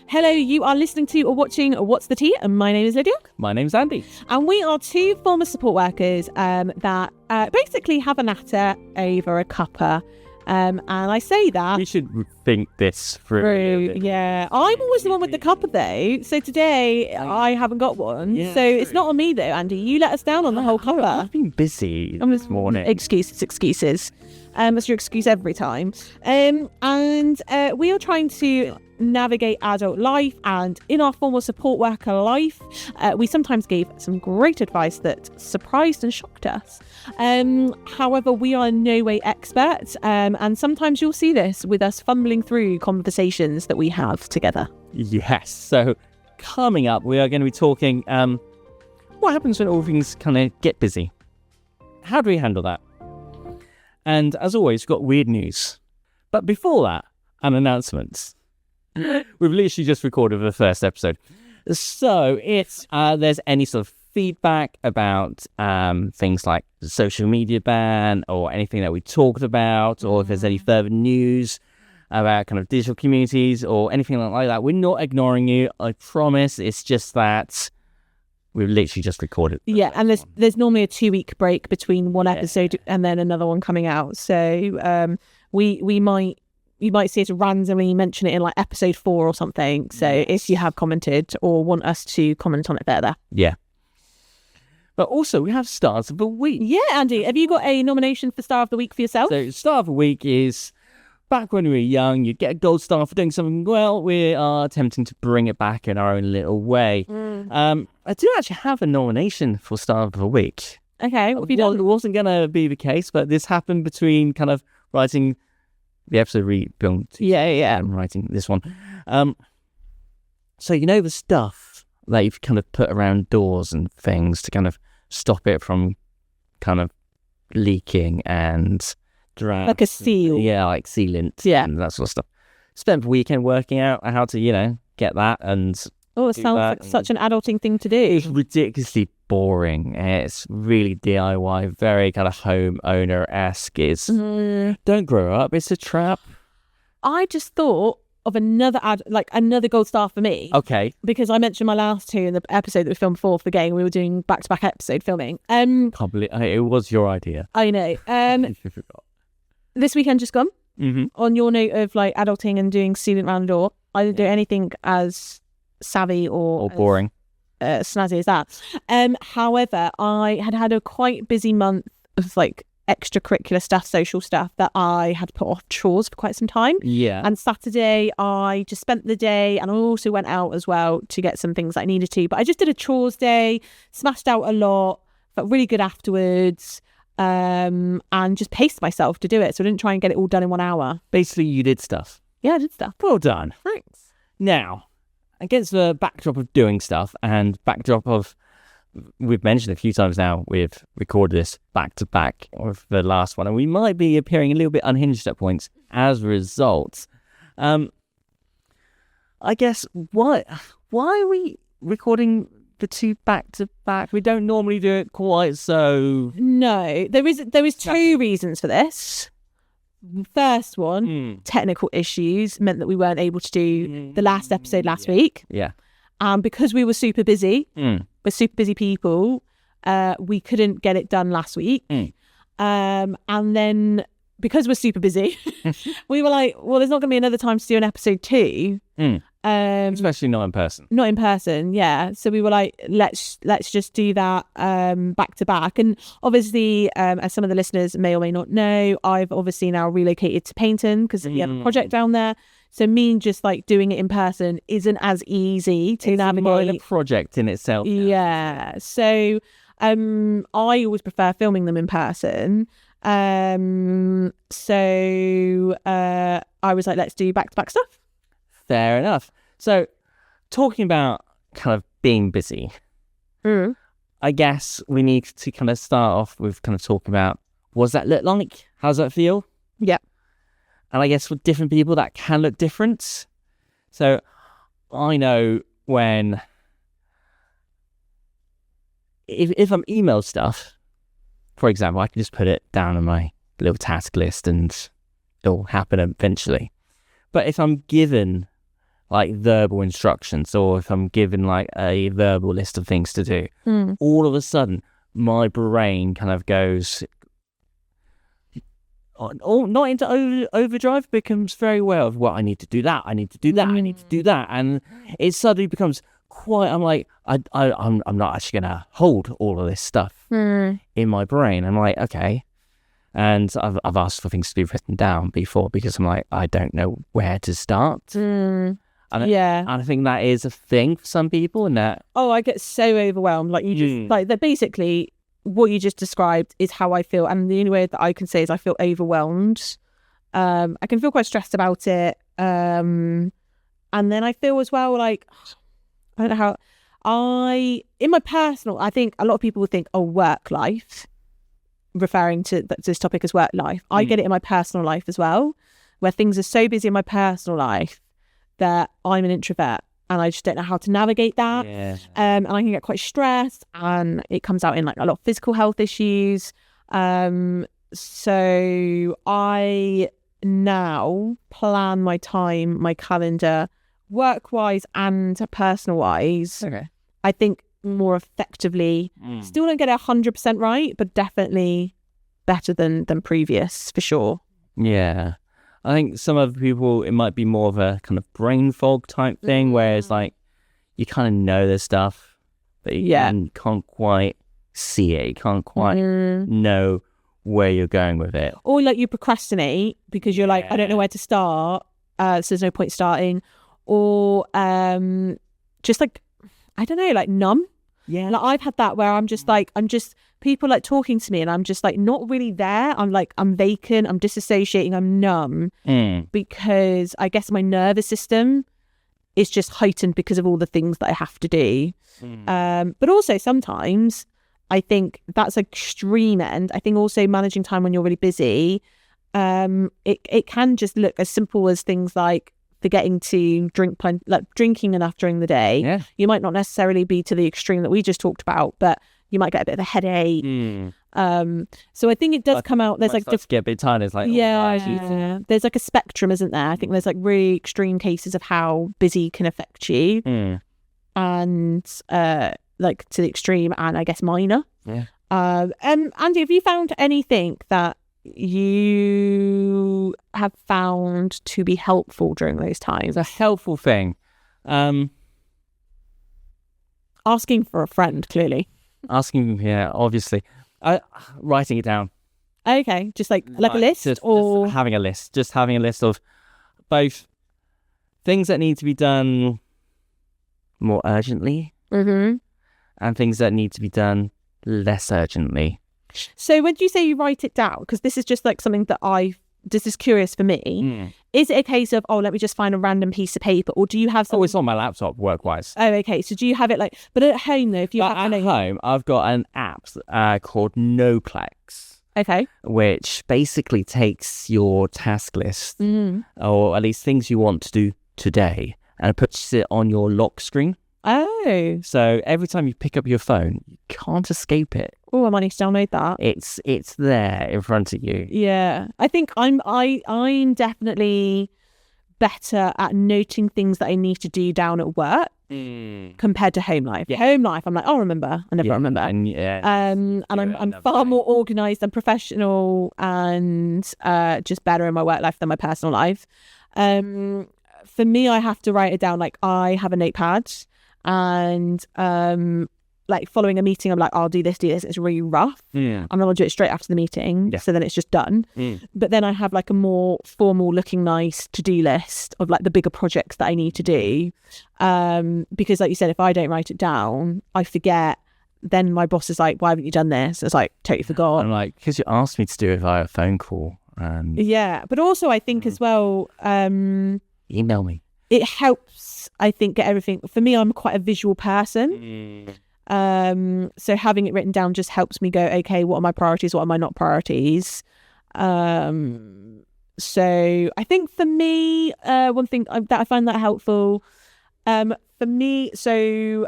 Hello, you are listening to or watching What's the Tea? And my name is Lydia. My name's Andy. And we are two former support workers that basically have a natter over a cuppa. And I say that... We should think this through. Yeah. I'm always the one with the cuppa, though. So today, I haven't got one. Yeah, so it's not on me, though, Andy. You let us down on the whole cuppa. I've been busy this morning. Excuses. That's your excuse every time. And we are trying to navigate adult life, and in our former support worker life, we sometimes gave some great advice that surprised and shocked us. However, we are in no way experts, and sometimes you'll see this with us fumbling through conversations that we have together. Yes. So coming up, we are going to be talking what happens when all things kind of get busy. How do we handle that? And as always, we've got weird news. But before that, an announcement. We've literally just recorded the first episode. So if there's any sort of feedback about things like the social media ban or anything that we talked about, or if there's any further news about kind of digital communities or anything like that, we're not ignoring you. I promise. It's just that we've literally just recorded. Yeah, and there's normally a 2-week break between one episode and then another one coming out. So you might see us randomly mention it in like episode 4 or something. So if you have commented or want us to comment on it further. Yeah. But also, we have Stars of the Week. Yeah, Andy, have you got a nomination for Star of the Week for yourself? So Star of the Week is, back when we were young, you'd get a gold star for doing something well. We are attempting to bring it back in our own little way. I do actually have a nomination for Star of the Week. Okay, what have you done? It wasn't going to be the case, but this happened between kind of writing the episode and writing this one. So you know the stuff that you've kind of put around doors and things to kind of stop it from kind of leaking and drag. Like a seal. Yeah, like sealant. Yeah. And that sort of stuff. Spent the weekend working out how to, get that and... Oh, it sounds like such an adulting thing to do. It's ridiculously boring. It's really DIY, very kind of homeowner-esque. It's don't grow up, it's a trap. I just thought of another another gold star for me. Okay. Because I mentioned my last two in the episode that we filmed before for the game. We were doing back-to-back episode filming. Can't believe it was your idea. I know. You forgot. This weekend just gone. Mm-hmm. On your note of like adulting and doing sealant around the door, I didn't do anything as savvy or boring, snazzy as that. However, I had a quite busy month of like extracurricular stuff, social stuff that I had put off chores for quite some time. Yeah. And Saturday, I just spent the day, and I also went out as well to get some things that I needed to. But I just did a chores day, smashed out a lot, felt really good afterwards. And just paced myself to do it. So I didn't try and get it all done in 1 hour. Basically, you did stuff. Yeah, I did stuff. Well done. Thanks. Now, against the backdrop of doing stuff and backdrop of, we've mentioned a few times now, we've recorded this back to back with the last one, and we might be appearing a little bit unhinged at points as a result. I guess, why are we recording the two back to back? We don't normally do it quite so. No, there is 2 reasons for this. First one, technical issues meant that we weren't able to do the last episode last week. Yeah. Because we were super busy, we're super busy people, we couldn't get it done last week. And then because we're super busy, we were like, well, there's not going to be another time to do an episode 2. Especially not in person. Not in person, yeah. So we were like, let's just do that back to back. And obviously, as some of the listeners may or may not know, I've obviously now relocated to Paynton because we have a project down there. So me just like doing it in person isn't as easy to navigate. It's a project in itself. Yeah. So I always prefer filming them in person. So I was like, let's do back to back stuff. Fair enough. So, talking about kind of being busy, I guess we need to kind of start off with kind of talking about what does that look like? How does that feel? Yeah. And I guess for different people, that can look different. So, I know when, if I'm email stuff, for example, I can just put it down on my little task list and it'll happen eventually. But if I'm given like verbal instructions, or if I'm given like a verbal list of things to do, all of a sudden my brain kind of goes not into overdrive, becomes very aware of, well, I need to do that, I need to do that, I need to do that, and it suddenly becomes quite, I'm like, I'm not actually gonna hold all of this stuff in my brain. I'm like, okay. And I've asked for things to be written down before, because I'm like, I don't know where to start. And I think that is a thing for some people, and that I get so overwhelmed. Like, you just like that. Basically, what you just described is how I feel, and the only way that I can say is I feel overwhelmed. I can feel quite stressed about it, and then I feel as well like, I don't know how in my personal, I think a lot of people would think, work life, referring to this topic as work life. I get it in my personal life as well, where things are so busy in my personal life that I'm an introvert and I just don't know how to navigate that. And I can get quite stressed, and it comes out in like a lot of physical health issues. So I now plan my time, my calendar, work-wise and personal-wise. I think more effectively. Still don't get it 100% right, but definitely better than previous, for sure. Yeah. I think some other people, it might be more of a kind of brain fog type thing, whereas like you kind of know this stuff, but you can't quite see it. You can't quite know where you're going with it. Or like you procrastinate because you're like, I don't know where to start, so there's no point starting. Or just like, I don't know, like numb. Yeah. Like I've had that where I'm just people like talking to me and I'm just like not really there. I'm like, I'm vacant, I'm disassociating, I'm numb because I guess my nervous system is just heightened because of all the things that I have to do. But also sometimes I think that's extreme end. I think also managing time when you're really busy, it can just look as simple as things like forgetting to drinking enough during the day. Yeah. You might not necessarily be to the extreme that we just talked about, but you might get a bit of a headache. So I think it does come out. There's like get a bit tired. It's like there's like a spectrum, isn't there? I think there's like really extreme cases of how busy can affect you, and like to the extreme, and I guess minor. Andy, have you found anything that you have found to be helpful during those times? A helpful thing, asking for a friend, clearly. Asking, obviously. Writing it down. Okay, just like a list, just having a list of both things that need to be done more urgently, and things that need to be done less urgently. So when you say you write it down, because this is just like something that this is curious for me, is it a case of, let me just find a random piece of paper, or do you have something? It's on my laptop, work-wise. Oh, okay. So do you have it like, but at home though, if you have at home, I've got an app called Noplex. Okay. Which basically takes your task list, or at least things you want to do today, and it puts it on your lock screen. Oh. So every time you pick up your phone, you can't escape it. Oh, I might need to download that. It's there in front of you. Yeah. I think I'm definitely better at noting things that I need to do down at work compared to home life. Yeah. Home life, I'm like, I'll remember. I never remember. And I'm far more organised and professional and just better in my work life than my personal life. For me, I have to write it down. Like I have a notepad, and like following a meeting, I'm like, I'll do this. It's really rough. I'm not gonna do it straight after the meeting, so then it's just done. But then I have like a more formal looking nice to-do list of like the bigger projects that I need to do, because like you said, if I don't write it down, I forget. Then my boss is like, why haven't you done this? It's like, totally forgot. I'm like, because you asked me to do it via a phone call. But also I think as well, email me. It helps, I think, get everything. For me, I'm quite a visual person. So having it written down just helps me go, okay, what are my priorities? What are my not priorities? So I think for me, one thing that I find that helpful, for me, so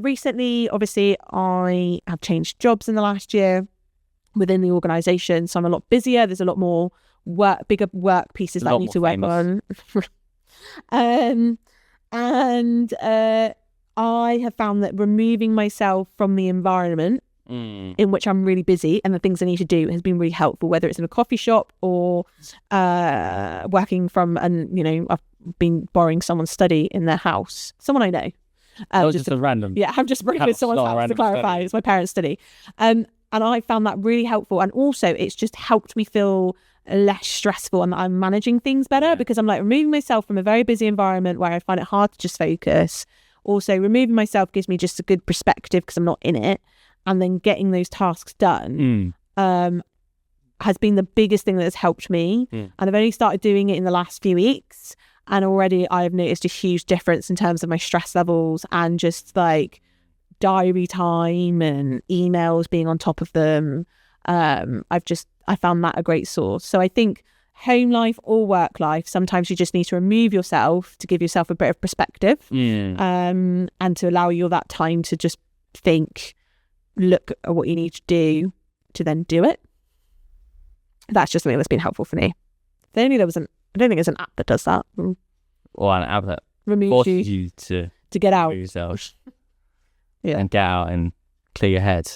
recently, obviously, I have changed jobs in the last year within the organisation. So I'm a lot busier. There's a lot more bigger work pieces that I need to work on. And I have found that removing myself from the environment in which I'm really busy and the things I need to do has been really helpful, whether it's in a coffee shop or working from, I've been borrowing someone's study in their house, someone I know. Just a random. Yeah, I'm just bringing it someone's house to clarify. Study. It's my parents' study. And I found that really helpful. And also it's just helped me feel less stressful and that I'm managing things better because I'm like removing myself from a very busy environment where I find it hard to just focus. Also, removing myself gives me just a good perspective because I'm not in it. And then getting those tasks done has been the biggest thing that has helped me. And I've only started doing it in the last few weeks. And already I've noticed a huge difference in terms of my stress levels and just like diary time and emails being on top of them. I found that a great source. So I think home life or work life, sometimes you just need to remove yourself to give yourself a bit of perspective and to allow you that time to just think, look at what you need to do to then do it. That's just something that's been helpful for me. I don't think there's an app that does that. Or an app that removes forces you to get out yourself and get out and clear your head.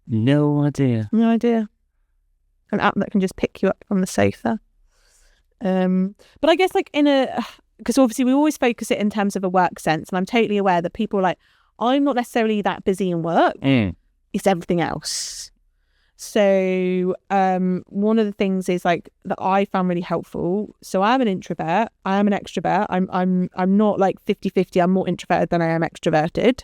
No idea. An app that can just pick you up from the sofa. But I guess because obviously we always focus it in terms of a work sense, and I'm totally aware that people are like, I'm not necessarily that busy in work. It's everything else. So one of the things is like that I found really helpful. So I'm an introvert. I am an extrovert. I'm not like 50-50. I'm more introverted than I am extroverted.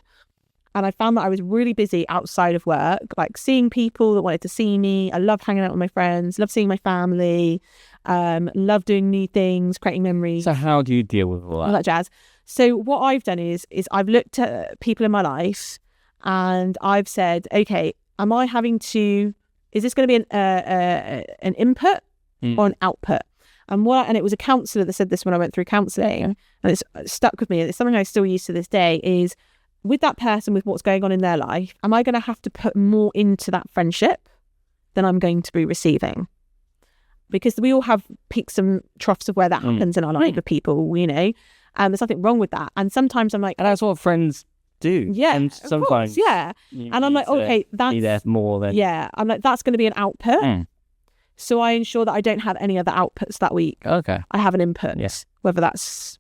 And I found that I was really busy outside of work, like seeing people that wanted to see me. I love hanging out with my friends, love seeing my family, love doing new things, creating memories. So how do you deal with all that jazz? So what I've done is I've looked at people in my life and I've said, okay, is this going to be an input or an output? And it was a counsellor that said this when I went through counselling, and it's stuck with me. It's something I still use to this day is, with that person, with what's going on in their life, am I going to have to put more into that friendship than I'm going to be receiving? Because we all have peaks and troughs of where that happens in our life with people, there's nothing wrong with that. And sometimes I'm like... And that's what friends do. Yeah, and sometimes... Course, yeah. And I'm like, okay, that's... Be there more than... Yeah, I'm like, that's going to be an output. So I ensure that I don't have any other outputs that week. Okay. I have an input. Yes. Whether that's,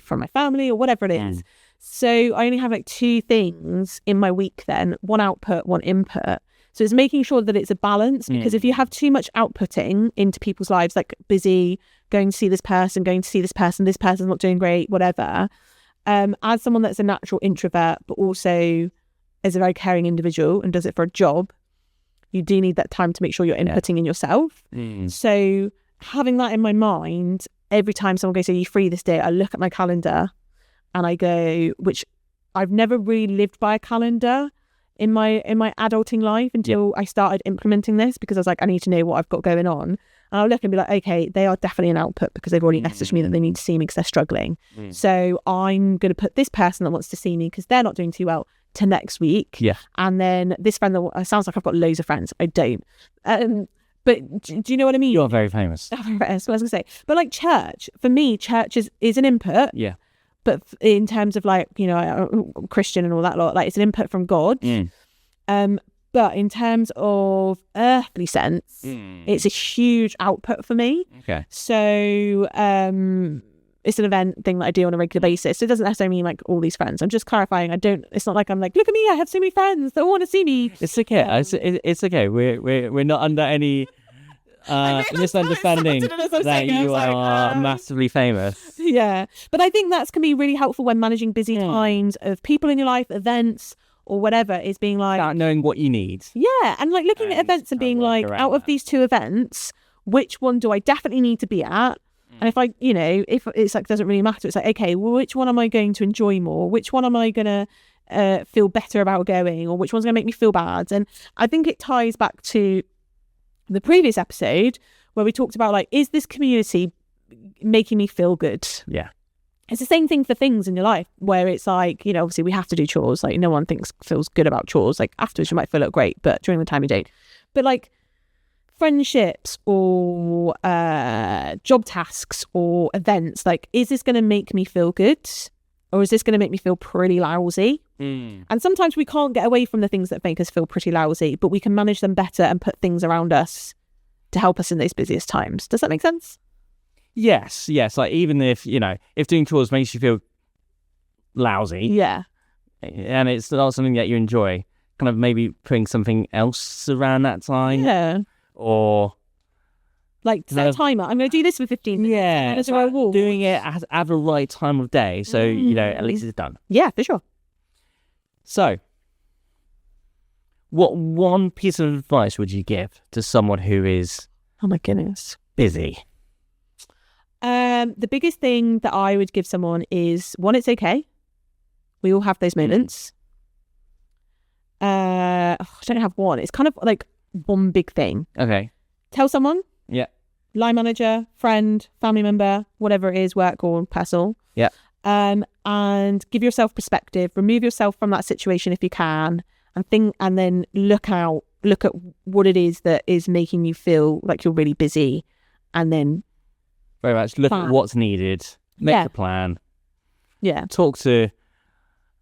from my family or whatever it is. So I only have like 2 things in my week then, 1 output, 1 input. So it's making sure that it's a balance, because if you have too much outputting into people's lives, like busy, going to see this person, this person's not doing great, whatever. As someone that's a natural introvert, but also is a very caring individual and does it for a job, you do need that time to make sure you're inputting in yourself. So having that in my mind, every time someone goes, are you free this day? I look at my calendar and I go, which I've never really lived by a calendar in my adulting life until I started implementing this, because I was like, I need to know what I've got going on. And I'll look and be like, okay, they are definitely an output because they've already messaged me that they need to see me because they're struggling. So I'm going to put this person that wants to see me because they're not doing too well to next week. Yeah. And then this friend that sounds like I've got loads of friends. I don't. But do you know what I mean? You're very famous. That's what I was going to say. But like church, for me, church is an input. Yeah. But in terms of like, Christian and all that lot, like it's an input from God. But in terms of earthly sense, it's a huge output for me. Okay. So it's an event thing that I do on a regular basis. So it doesn't necessarily mean like all these friends. I'm just clarifying. It's not like I'm like, look at me, I have so many friends that all want to see me. It's okay. It's okay. We're not under any misunderstanding that you are massively famous. Yeah. But I think that can be really helpful when managing busy times of people in your life, events, or whatever, is being like... About knowing what you need. Yeah, and like looking at events and being like, out of these 2 events, which one do I definitely need to be at? And if if it's like, doesn't really matter, it's like, okay, well, which one am I going to enjoy more? Which one am I going to feel better about going? Or which one's going to make me feel bad? And I think it ties back to the previous episode where we talked about like, is this community making me feel good? Yeah. It's the same thing for things in your life where it's like, obviously we have to do chores. Like no one feels good about chores. Like afterwards you might feel great, but during the time you don't. But like friendships or job tasks or events, like, is this going to make me feel good, or is this going to make me feel pretty lousy? And sometimes we can't get away from the things that make us feel pretty lousy, but we can manage them better and put things around us to help us in those busiest times. Does that make sense? Yes. Like, even if, if doing chores makes you feel lousy, Yeah. and it's not something that you enjoy, kind of maybe putting something else around that time. Yeah. Or like set a timer. I'm going to do this for 15 minutes. Yeah. As a reward. Doing it at the right time of day. So, at least it's done. Yeah, for sure. So, what one piece of advice would you give to someone who is, oh my goodness, busy? The biggest thing that I would give someone is, one, it's okay. We all have those moments. I don't have one. It's kind of like one big thing. Okay. Tell someone. Yeah. Line manager, friend, family member, whatever it is, work or personal. Yeah. And give yourself perspective. Remove yourself from that situation if you can, and then look at what it is that is making you feel like you're really busy, and then very much look at what's needed, make a plan. Yeah. Talk to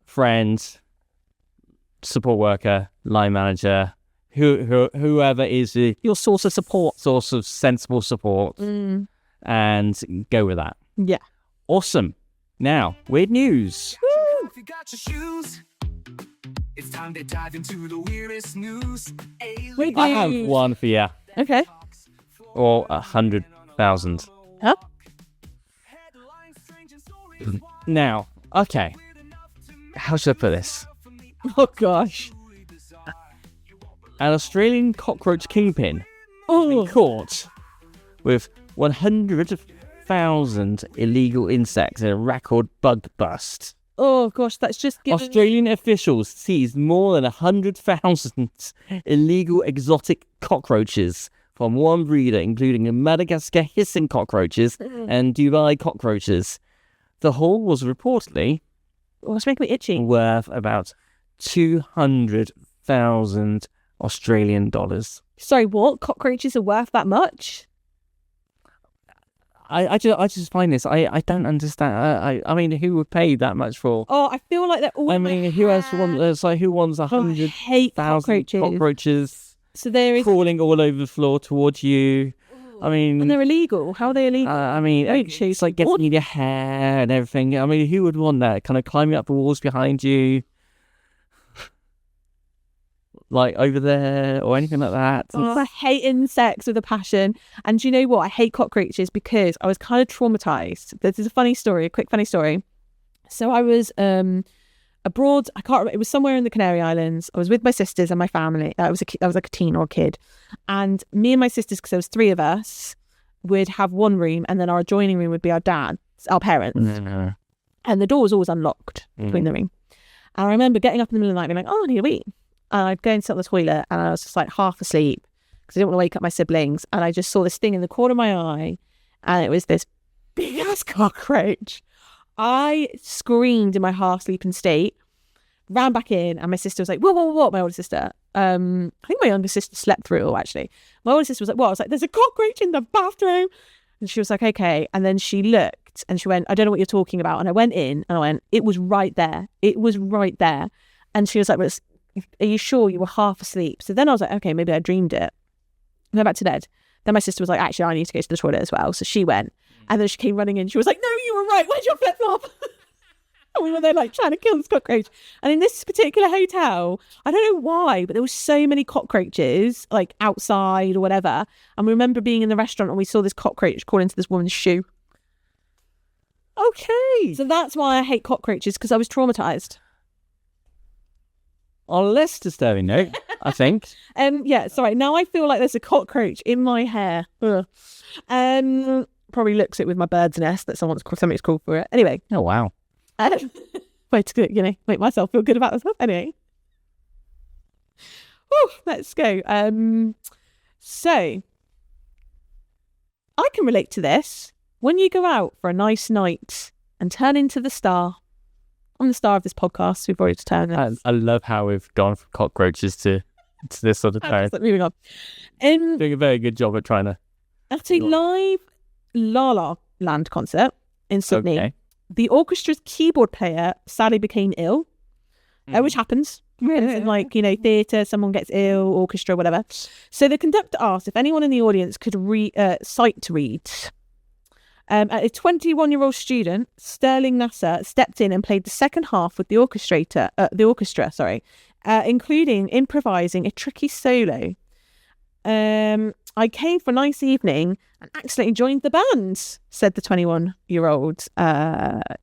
friends, support worker, line manager, whoever is your source of support, source of sensible support, and go with that. Yeah. Awesome. Now, weird news. Woo! If you got your shoes, it's time to dive into the weirdest news. I have one for you. Okay. Or 100,000. Huh? Now, okay. How should I put this? Oh gosh. An Australian cockroach kingpin been caught with 100,000 illegal insects in a record bug bust. Oh gosh, that's just given... Australian officials seized more than 100,000 illegal exotic cockroaches from one breeder, including the Madagascar hissing cockroaches and Dubai cockroaches. The haul was reportedly it's making me itchy. worth about 200,000 Australian dollars. Sorry, what? Cockroaches are worth that much? I just find this. I don't understand. I mean, who would pay that much for? Oh, I feel like they're all. I mean, who else wants? It's like, who wants 100,000 cockroaches? So there is crawling all over the floor towards you. I mean, and they're illegal. How are they illegal? I mean, it's like getting in your hair and everything. I mean, who would want that? Kind of climbing up the walls behind you, like over there or anything like that. I hate insects with a passion. And do you know what? I hate cockroaches because I was kind of traumatized. This is a quick funny story. So I was abroad. I can't remember. It was somewhere in the Canary Islands. I was with my sisters and my family. I was like a teen or a kid. And me and my sisters, because there was three of us, would have one room, and then our adjoining room would be our parents. Mm-hmm. And the door was always unlocked between the room. And I remember getting up in the middle of the night and being like, oh, I need a wee. And I'd go and sit on the toilet, and I was just like half asleep because I didn't want to wake up my siblings. And I just saw this thing in the corner of my eye, and it was this big ass cockroach. I screamed in my half sleeping state, ran back in, and my sister was like, what? My older sister. I think my younger sister slept through it all, actually. My older sister was like, what? I was like, there's a cockroach in the bathroom. And she was like, okay. And then she looked and she went, I don't know what you're talking about. And I went in and I went, it was right there. It was right there. And she was like, are you sure you were half asleep? So then I was like, okay, maybe I dreamed it. I went back to bed. Then my sister was like, actually, I need to go to the toilet as well. So she went. And then she came running in. She was like, no, you were right. Where's your flip-flop? And we were there like trying to kill this cockroach. And in this particular hotel, I don't know why, but there were so many cockroaches like outside or whatever. And we remember being in the restaurant and we saw this cockroach crawl into this woman's shoe. Okay. So that's why I hate cockroaches, because I was traumatized. On a less disturbing note, I think. Yeah, sorry. Now I feel like there's a cockroach in my hair. Ugh. Probably looks it with my bird's nest that somebody's called for it. Anyway. Oh, wow. Way to make myself feel good about myself. Anyway. Whew, let's go. So I can relate to this. When you go out for a nice night and turn into the star. I'm the star of this podcast. We've already turned it. I love how we've gone from cockroaches to It's this sort of tone. Moving on. Doing a very good job at trying to. At a live La La Land concert in Sydney, Okay. the orchestra's keyboard player sadly became ill, which happens. In like, theatre, someone gets ill, orchestra, whatever. So the conductor asked if anyone in the audience could sight read. A 21-year-old student, Sterling Nasser, stepped in and played the second half with the orchestra, including improvising a tricky solo. I came for a nice evening and accidentally joined the band, said the 21-year-old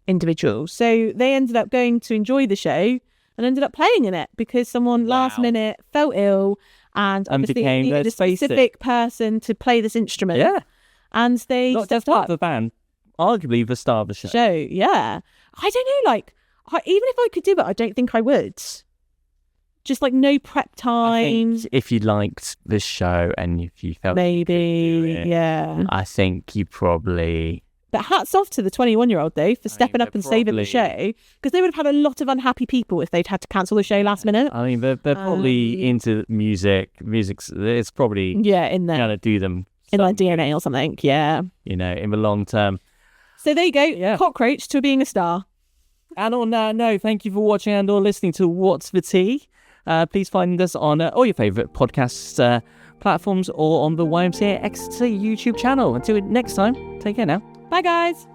individual. So they ended up going to enjoy the show and ended up playing in it because someone last minute fell ill and obviously became needed a specific person to play this instrument. Yeah. And they Not just stepped part up. of the band, arguably the star of the show. Yeah. I don't know, even if I could do it, I don't think I would. Just like no prep I times. think if you liked the show and if you felt Maybe, yeah. I think you probably. But hats off to the 21-year-old though for stepping up they're and saving the show, because they would have had a lot of unhappy people if they'd had to cancel the show last minute. I mean, they're probably into music. It's probably in there, gonna do them in their DNA or something. Yeah. in the long term. So there you go. Yeah. Cockroach to being a star. And on that note, thank you for watching and or listening to What's the Tea. Please find us on all your favourite podcast platforms or on the YMCA Exeter YouTube channel. Until next time, take care now. Bye, guys.